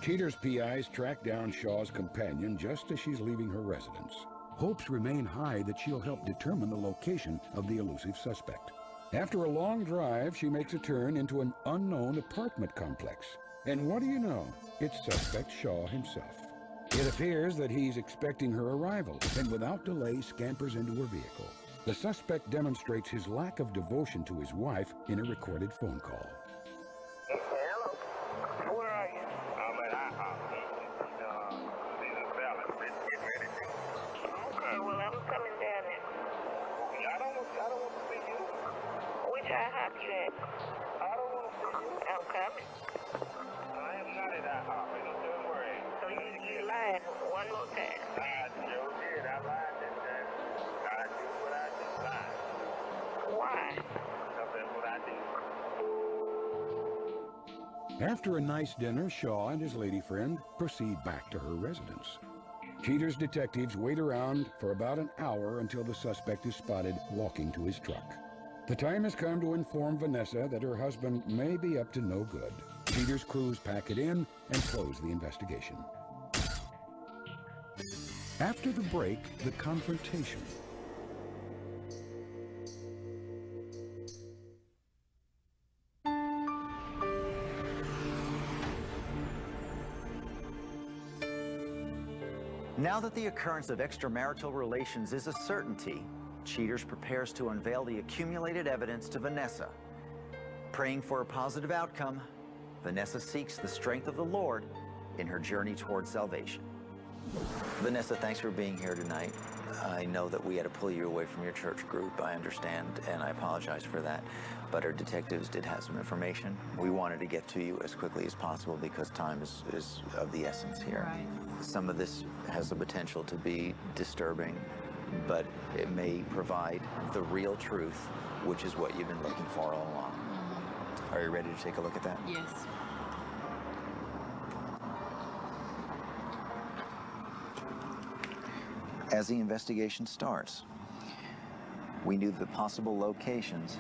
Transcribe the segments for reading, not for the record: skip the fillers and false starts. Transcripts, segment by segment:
Cheater's PIs track down Shaw's companion just as she's leaving her residence. Hopes remain high that she'll help determine the location of the elusive suspect. After a long drive, she makes a turn into an unknown apartment complex. And what do you know? It's suspect Shaw himself. It appears that he's expecting her arrival, and without delay scampers into her vehicle. The suspect demonstrates his lack of devotion to his wife in a recorded phone call. Hello. Where are you? I'm at IHOP. These are salads. Get ready to. Okay, well, I'm coming down there. I don't want to see you. Which IHOP you at? I don't want to see you. I'm coming. I am not at IHOP. Don't worry. So you lied one more time. I sure did. I lied this time. I do what I do. Lie. Why? Because that's what I do. After a nice dinner, Shaw and his lady friend proceed back to her residence. Cheater's detectives wait around for about an hour until the suspect is spotted walking to his truck. The time has come to inform Vanessa that her husband may be up to no good. Cheater's crews pack it in and close the investigation. After the break, the confrontation. Now that the occurrence of extramarital relations is a certainty, Cheaters prepares to unveil the accumulated evidence to Vanessa. Praying for a positive outcome, Vanessa seeks the strength of the Lord in her journey towards salvation. Vanessa, thanks for being here tonight. I know that we had to pull you away from your church group, I understand, and I apologize for that. But our detectives did have some information. We wanted to get to you as quickly as possible because time is of the essence here. Right. Some of this has the potential to be disturbing, but it may provide the real truth, which is what you've been looking for all along. Are you ready to take a look at that? Yes. As the investigation starts, we knew the possible locations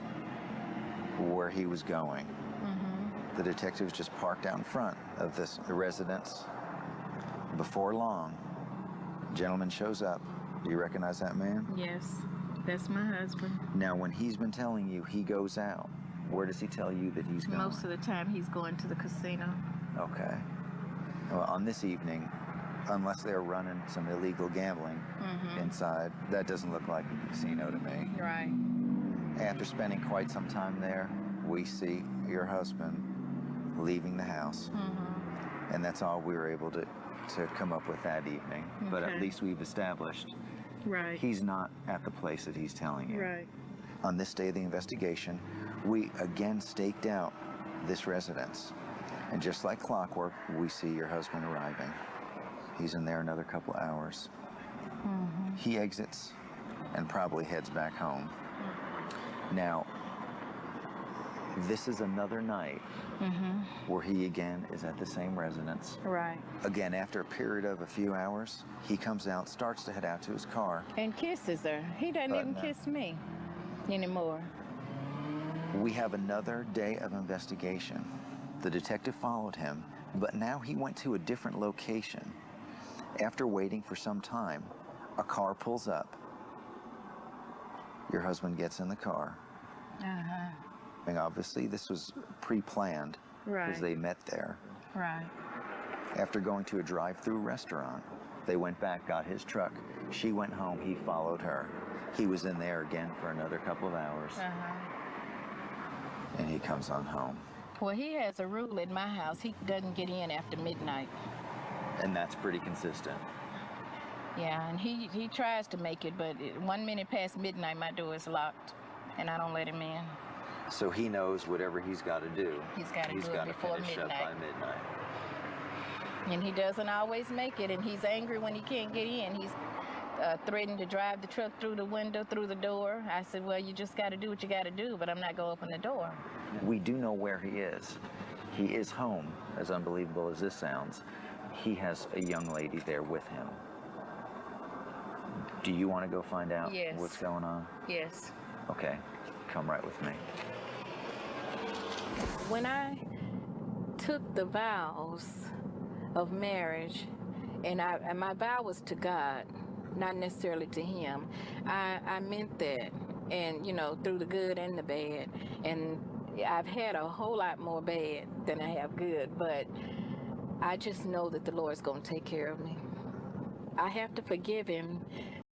where he was going. The detectives just parked out in front of this residence. Before long, a gentleman shows up. Do you recognize that man? Yes, that's my husband. Now, when he's been telling you he goes out, where does he tell you that he's going? Most of the time he's going to the casino. Okay. Well, on this evening, unless they're running some illegal gambling inside, that doesn't look like a casino to me. Right. After spending quite some time there, we see your husband leaving the house. And that's all we were able to come up with that evening. But at least we've established he's not at the place that he's telling you. Right. On this day of the investigation, we again staked out this residence. And just like clockwork, we see your husband arriving. He's in there another couple hours. He exits and probably heads back home. Now, this is another night where he again is at the same residence. Right. Again, after a period of a few hours, he comes out, starts to head out to his car. And kisses her. He doesn't even kiss me anymore. We have another day of investigation. The detective followed him, but now he went to a different location. After waiting for some time, a car pulls up. Your husband gets in the car. And obviously this was pre-planned because they met there. Right. After going to a drive-through restaurant, they went back, got his truck. She went home, he followed her. He was in there again for another couple of hours. And he comes on home. Well, he has a rule in my house. He doesn't get in after midnight. And that's pretty consistent. Yeah, and he tries to make it, but 1 minute past midnight, my door is locked, and I don't let him in. So he knows whatever he's got to do. He's got to do it before finish midnight. up by midnight. And he doesn't always make it, and he's angry when he can't get in. He's threatened to drive the truck through the window, through the door. I said, well, you just got to do what you got to do, but I'm not going to open the door. We do know where he is. He is home, as unbelievable as this sounds. He has a young lady there with him. Do you want to go find out what's going on? Yes. Okay, come right with me. When I took the vows, of marriage, and my vow was to God, not necessarily to him. I meant that, and you know, through the good and the bad, and I've had a whole lot more bad than I have good, but I just know that the Lord's going to take care of me. I have to forgive him